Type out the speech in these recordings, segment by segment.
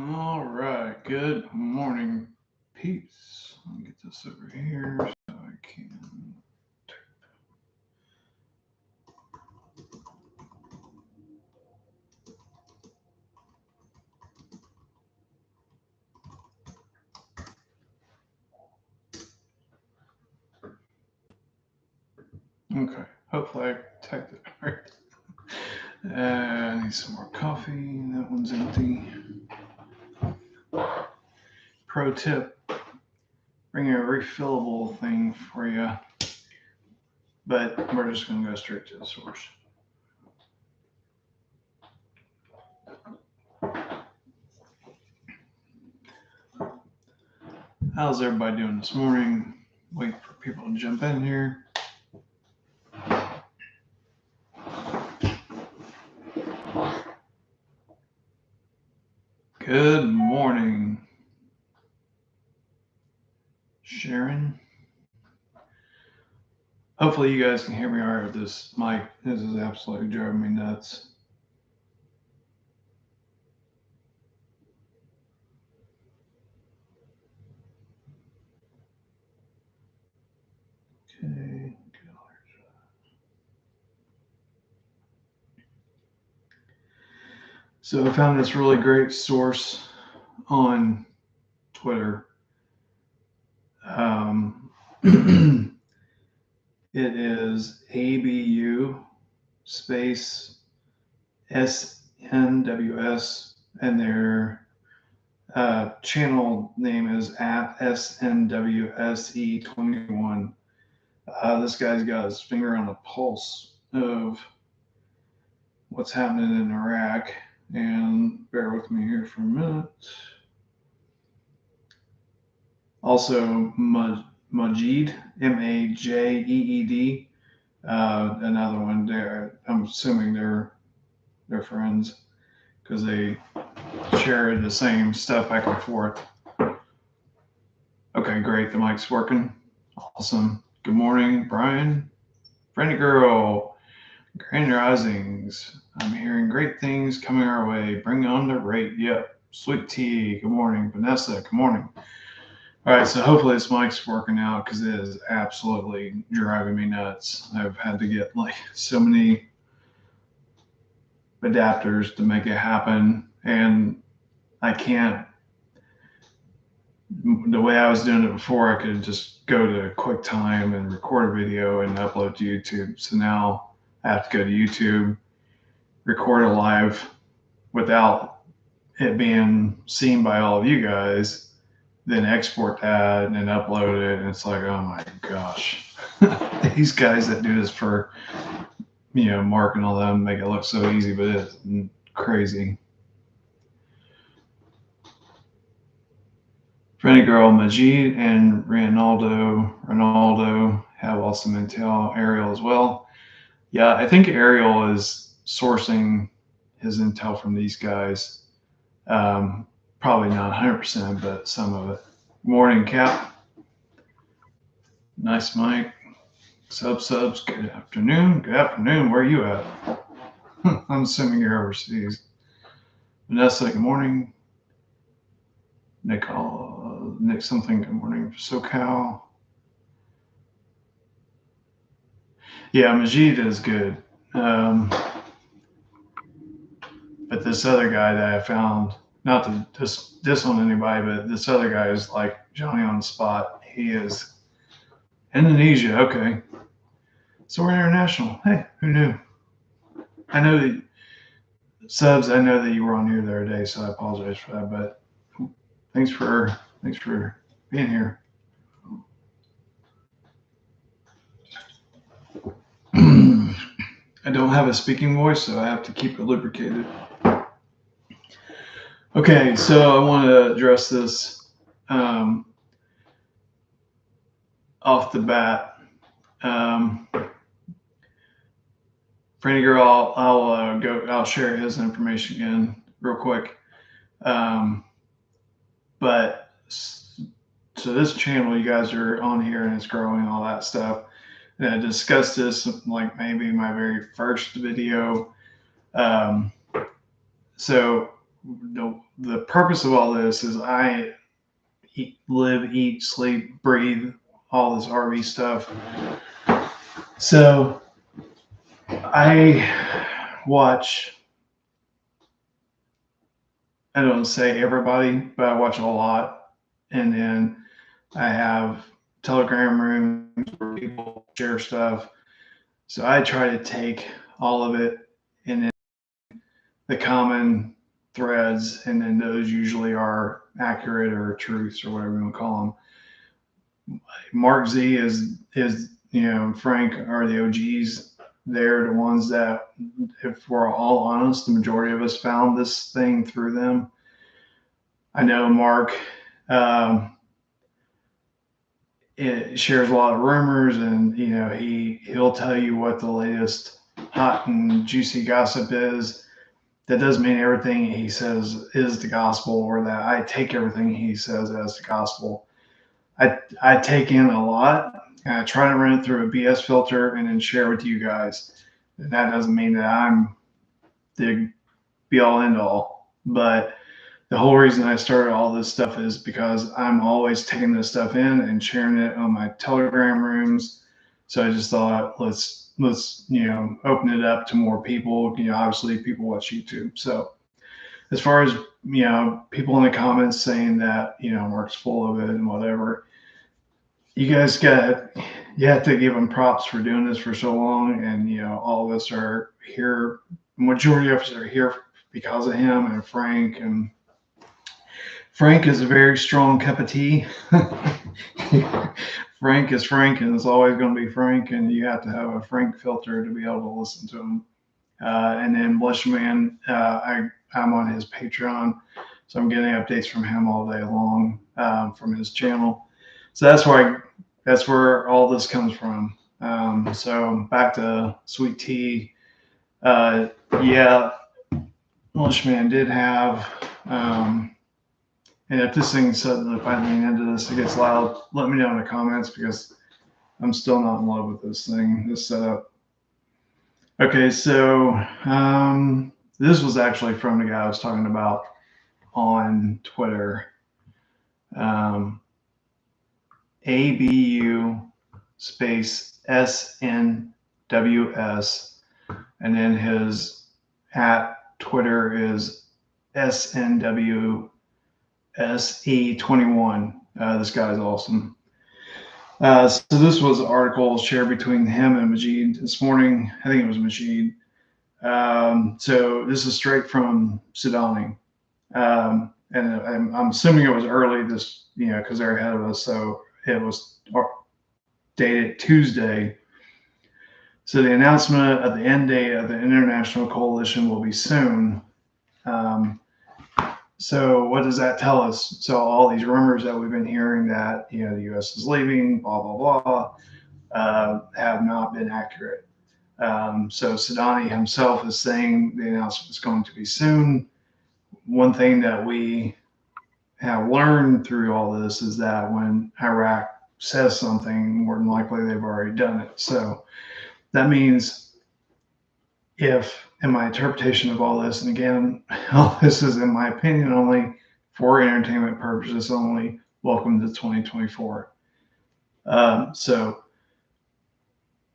All right, good morning, peeps. Let me get this over here so I can. Okay, hopefully I typed it right. I need some more coffee. That one's empty. Pro tip: bring a refillable thing for you, but we're just going to go straight to the source. How's everybody doing this morning? Wait for people to jump in here. Good morning, Sharon. Hopefully you guys can hear me all right with this mic. This is absolutely driving me nuts. Okay. So I found this really great source on Twitter. It is ABU space SNWS, and their channel name is at SNWSE21. This guy's got his finger on the pulse of what's happening in Iraq. And bear with me here for a minute. Also, Majid, Majeed, another one there. I'm assuming they're friends because they share the same stuff back and forth. Okay, great. The mic's working. Awesome. Good morning, Brian. Friendly girl. Grand risings. I'm hearing great things coming our way. Bring on the rate. Yep. Sweet tea. Good morning. Vanessa. Good morning. All right, so hopefully this mic's working out because it is absolutely driving me nuts. I've had to get like so many adapters to make it happen, and I can't. The way I was doing it before, I could just go to QuickTime and record a video and upload to YouTube. So now I have to go to YouTube, record it live without it being seen by all of you guys, then export that and then upload it. And it's like, oh my gosh, these guys that do this for, Mark and all them make it look so easy, but it's crazy. Friendly girl Majid and Ronaldo have awesome intel. Ariel as well. Yeah, I think Ariel is sourcing his intel from these guys. Probably not 100%, but some of it. Morning, Cap. Nice mic. Subs. Good afternoon. Good afternoon. Where are you at? I'm assuming you're overseas. Vanessa, good morning. Nick something, good morning. SoCal. Yeah, Majid is good. But this other guy that I found, not to diss on anybody, but this other guy is like Johnny on the spot. He is Indonesia. Okay. So we're international. Hey, who knew? I know that subs, I know that you were on here the other day, so I apologize for that, but thanks for being here. I don't have a speaking voice, so I have to keep it lubricated. Okay, so I want to address this off the bat. Franny girl, I'll share his information again real quick. But so this channel, you guys are on here and it's growing, all that stuff. And I discussed this like maybe my very first video. So the purpose of all this is I live, eat, sleep, breathe all this RV stuff. So I watch, I don't say everybody, but I watch a lot. And then I have Telegram rooms where people share stuff. So I try to take all of it and then the common threads, and then those usually are accurate or truths or whatever you want to call them. Mark Z is Frank are the OGs. They're the ones that, if we're all honest, the majority of us found this thing through them. I know Mark it shares a lot of rumors, and he'll tell you what the latest hot and juicy gossip is. That doesn't mean everything he says is the gospel, or that I take everything he says as the gospel. I take in a lot, and I try to run it through a BS filter and then share with you guys. And that doesn't mean that I'm the be all end all, but the whole reason I started all this stuff is because I'm always taking this stuff in and sharing it on my Telegram rooms. So I just thought let's open it up to more people. Obviously people watch YouTube. So as far as people in the comments saying that Mark's full of it and whatever, you guys you have to give him props for doing this for so long, and all of us are here. Majority of us are here because of him and Frank, and Frank is a very strong cup of tea. Frank is Frank, and it's always going to be Frank, and you have to have a Frank filter to be able to listen to him. And then Bless Man, I'm on his Patreon, so I'm getting updates from him all day long from his channel. So that's where all this comes from. So back to Sweet Tea. Yeah, Bless Man did have. And if this thing suddenly, if I lean into this, it gets loud, let me know in the comments, because I'm still not in love with this thing, this setup. Okay, so this was actually from the guy I was talking about on Twitter. ABU space SNWS, and then his at Twitter is SNW SE21. This guy's awesome. So this was an article shared between him and Majid this morning. I think it was Majid. So this is straight from Sudani. And I'm assuming it was early this, because they're ahead of us. So it was dated Tuesday. So the announcement of the end date of the international coalition will be soon. So what does that tell us? So all these rumors that we've been hearing that the U.S. is leaving, blah blah blah, have not been accurate. So Sadani himself is saying the announcement is going to be soon. One thing that we have learned through all this is that when Iraq says something, more than likely they've already done it. So that means, if in my interpretation of all this, and again, all this is in my opinion only, for entertainment purposes only, welcome to 2024. So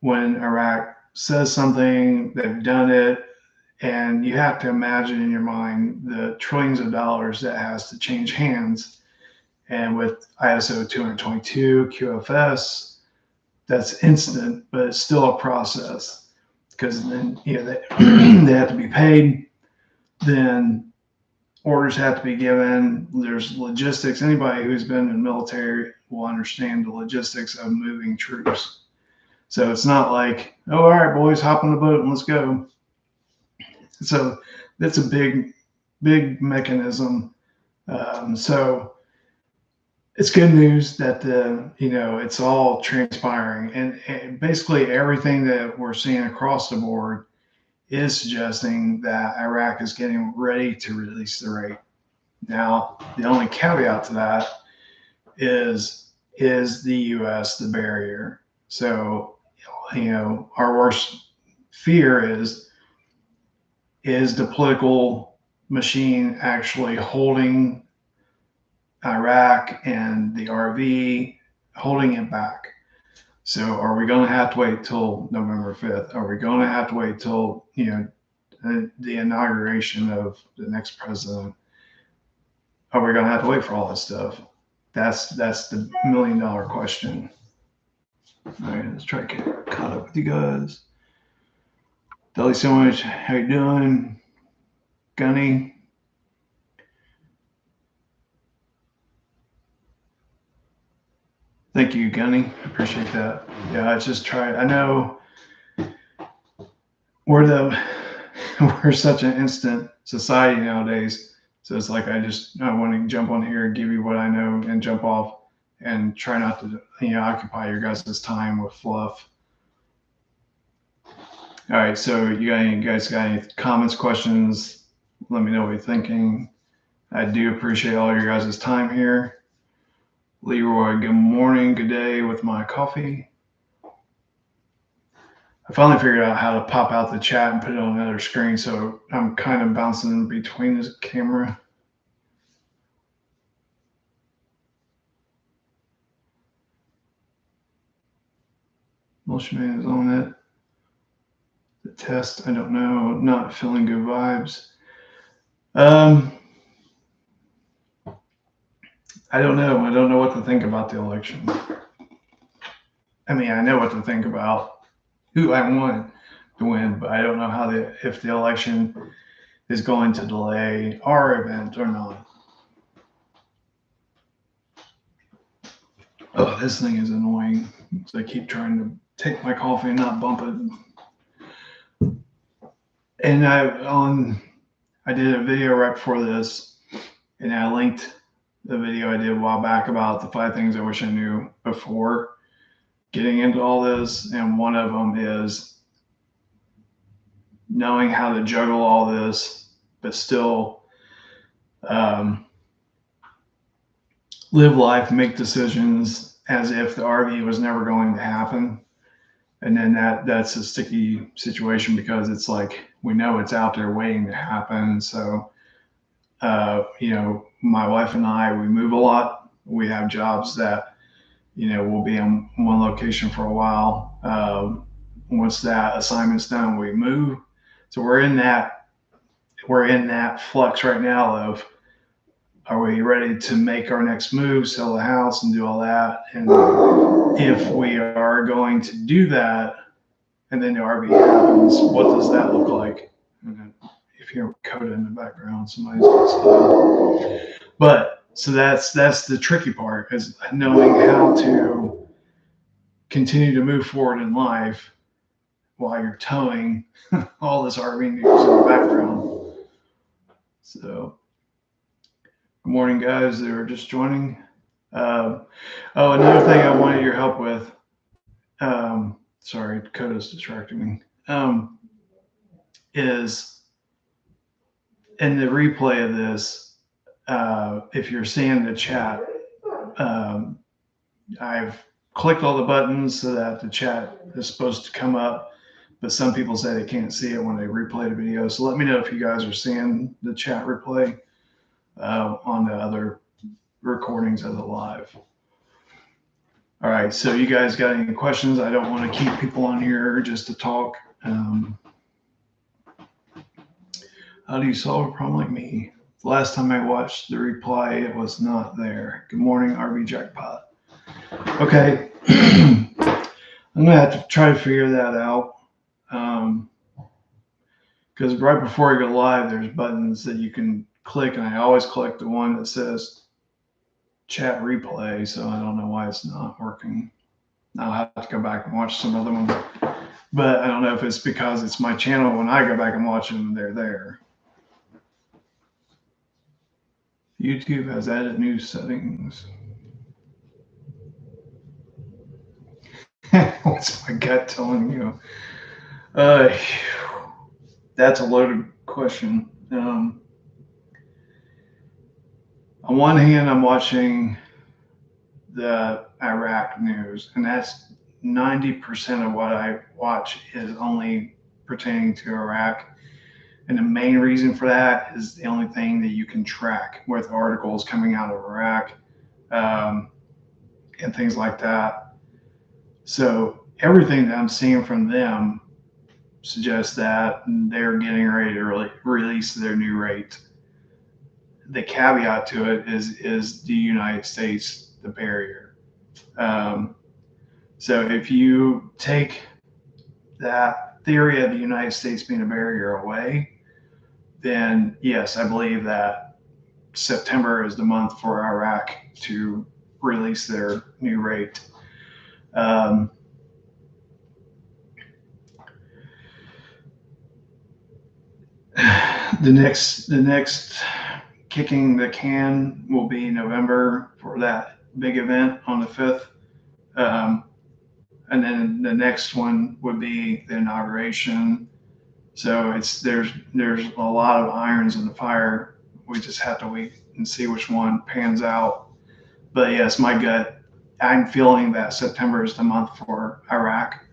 when Iraq says something, they've done it, and you have to imagine in your mind the trillions of dollars that has to change hands. And with ISO 222, QFS, that's instant, but it's still a process. Because then they have to be paid, then orders have to be given. There's logistics. Anybody who's been in the military will understand the logistics of moving troops. So it's not like, oh, all right, boys, hop on the boat and let's go. So that's a big mechanism. So it's good news that it's all transpiring, and basically everything that we're seeing across the board is suggesting that Iraq is getting ready to release the rate. Now, the only caveat to that is the U.S. the barrier? So, our worst fear is the political machine actually holding Iraq and the RV, holding it back. So are we going to have to wait till November 5th? Are we going to have to wait till, the inauguration of the next president? Are we going to have to wait for all this stuff? That's the $1,000,000 question. All right, let's try to get caught up with you guys. Deli Sandwich, how you doing? Gunny? Thank you, Gunny. Appreciate that. Yeah, I just try. I know we're we're such an instant society nowadays. So it's like I want to jump on here, give you what I know, and jump off, and try not to occupy your guys' time with fluff. All right, so you guys got any comments, questions? Let me know what you're thinking. I do appreciate all your guys' time here. Leroy, good morning, good day with my coffee. I finally figured out how to pop out the chat and put it on another screen, so I'm kind of bouncing between this camera. Motion is on it. The test, I don't know. Not feeling good vibes. I don't know. I don't know what to think about the election. I mean, I know what to think about who I want to win, but I don't know if the election is going to delay our event or not. Oh, this thing is annoying. So I keep trying to take my coffee and not bump it. And I did a video right before this, and I linked the video I did a while back about the 5 things I wish I knew before getting into all this. And one of them is knowing how to juggle all this, but still live life, make decisions as if the RV was never going to happen. And then that's a sticky situation because it's like we know it's out there waiting to happen. So, my wife and I, we move a lot. We have jobs that, we'll be in one location for a while. Once that assignment's done, we move. So we're in that flux right now of, are we ready to make our next move, sell the house, and do all that? And if we are going to do that, and then the RV happens, what does that look like? And if you hear Coda in the background, somebody's got stuff. But so that's the tricky part, is knowing how to continue to move forward in life while you're towing all this RV news in the background. So, good morning, guys that are just joining. Another thing I wanted your help with. Sorry, Coda's distracting me. Is in the replay of this, if you're seeing the chat, I've clicked all the buttons so that the chat is supposed to come up, but some people say they can't see it when they replay the video. So let me know if you guys are seeing the chat replay on the other recordings of the live. All right, so you guys got any questions? I don't want to keep people on here just to talk. How do you solve a problem like me? The last time I watched the replay, it was not there. Good morning, RV Jackpot. Okay, I'm gonna have to try to figure that out. Because right before I go live, there's buttons that you can click, and I always click the one that says chat replay, so I don't know why it's not working. I'll have to go back and watch some other ones, but I don't know if it's because it's my channel. When I go back and watch them, they're there. YouTube has added new settings. What's my gut telling you? That's a loaded question. On one hand, I'm watching the Iraq news, and that's 90% of what I watch is only pertaining to Iraq. And the main reason for that is the only thing that you can track with articles coming out of Iraq, um, and things like that. So everything that I'm seeing from them suggests that they're getting ready to release their new rate. The caveat to it is the United States the barrier. Um, so if you take that theory of the United States being a barrier away, then yes, I believe that September is the month for Iraq to release their new rate. Um, the next kicking the can will be November for that big event on the 5th. Um, and then the next one would be the inauguration. So there's a lot of irons in the fire. We just have to wait and see which one pans out. But yes, my gut, I'm feeling that September is the month for Iraq.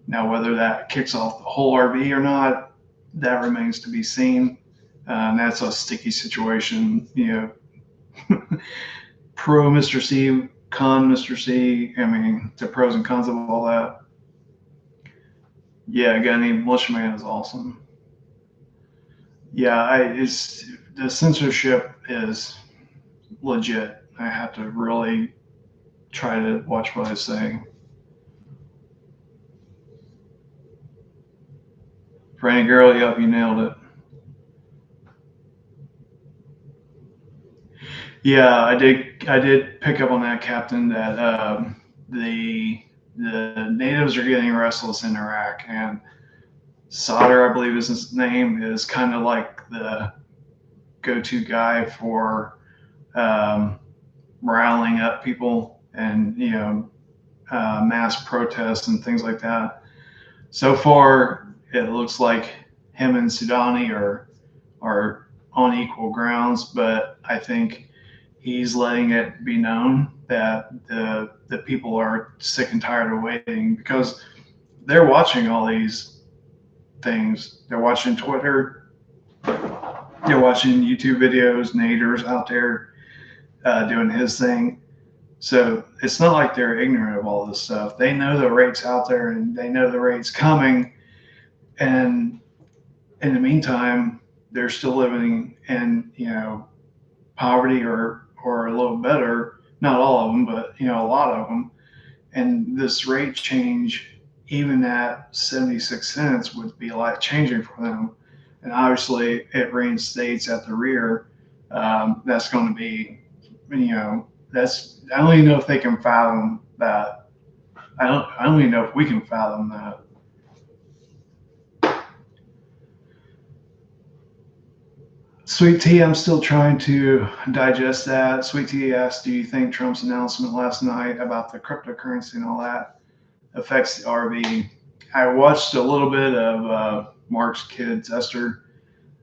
Now, whether that kicks off the whole RV or not, that remains to be seen. That's a sticky situation, pro Mr. C, con Mr. C. I mean, the pros and cons of all that. Yeah, Gunny Militiaman is awesome. Yeah, it's the censorship is legit. I have to really try to watch what I say. Franny Girl, yep, you nailed it. Yeah, I did pick up on that, Captain. That the natives are getting restless in Iraq, and Sadr, I believe is his name, is kind of like the go-to guy for um, riling up people and mass protests and things like that. So far, it looks like him and Sudani are on equal grounds, but I think he's letting it be known that the people are sick and tired of waiting because they're watching all these things. They're watching Twitter, they're watching YouTube videos. Nader's out there doing his thing. So it's not like they're ignorant of all this stuff. They know the rate's out there and they know the rate's coming. And in the meantime, they're still living in poverty or a little better. Not all of them, but a lot of them. And this rate change, even at 76 cents, would be life changing for them. And obviously, it reinstates at the rear. That's going to be, I don't even know if they can fathom that. I don't even know if we can fathom that. Sweet Tea, I'm still trying to digest that. Sweet Tea asked, do you think Trump's announcement last night about the cryptocurrency and all that affects the RV? I watched a little bit of Mark's kid, Esther,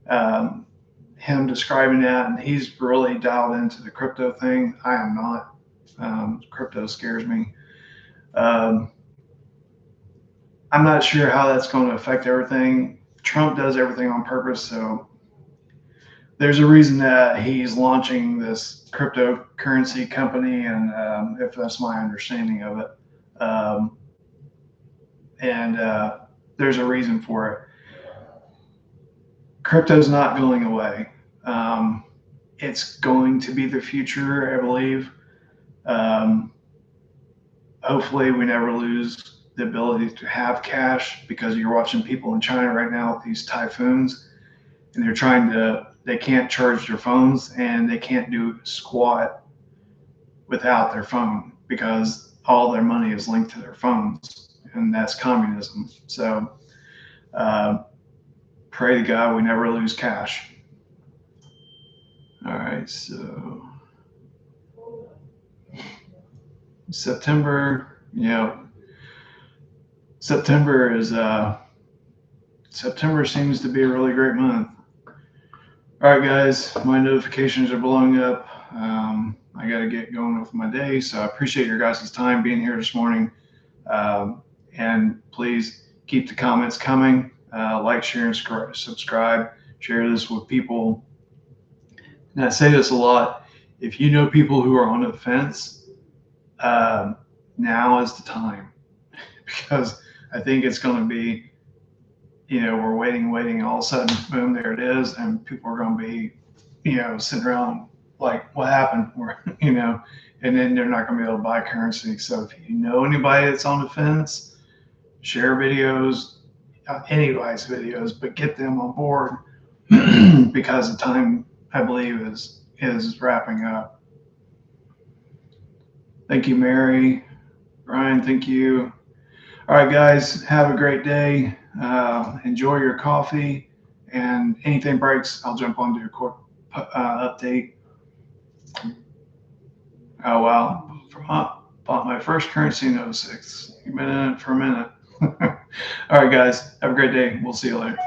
um, him describing that, and he's really dialed into the crypto thing. I am not. Crypto scares me. Um, I'm not sure how that's going to affect everything. Trump does everything on purpose, so there's a reason that he's launching this cryptocurrency company, and if that's my understanding of it, and there's a reason for it. Crypto's not going away. It's going to be the future, I believe. Um, Hopefully, we never lose the ability to have cash because you're watching people in China right now with these typhoons, and they can't charge their phones and they can't do squat without their phone because all their money is linked to their phones, and that's communism. So, pray to God we never lose cash. All right, so September, September is September seems to be a really great month. All right, guys, my notifications are blowing up. I got to get going with my day, so I appreciate your guys' time being here this morning. And please keep the comments coming. Like, share, and subscribe. share this with people. And I say this a lot. If you know people who are on the fence, now is the time, because I think it's going to be, we're waiting, all of a sudden, boom, there it is, and people are going to be, sitting around like, what happened? And then they're not going to be able to buy currency. So if you know anybody that's on the fence, share videos, anybody's videos, but get them on board because the time, I believe, is wrapping up. Thank you, Mary. Ryan, thank you. All right, guys, have a great day. Enjoy your coffee, and anything breaks, I'll jump on to a quick update. Oh, wow. Bought my first currency in 06. You've been in it for a minute. All right, guys, have a great day. We'll see you later.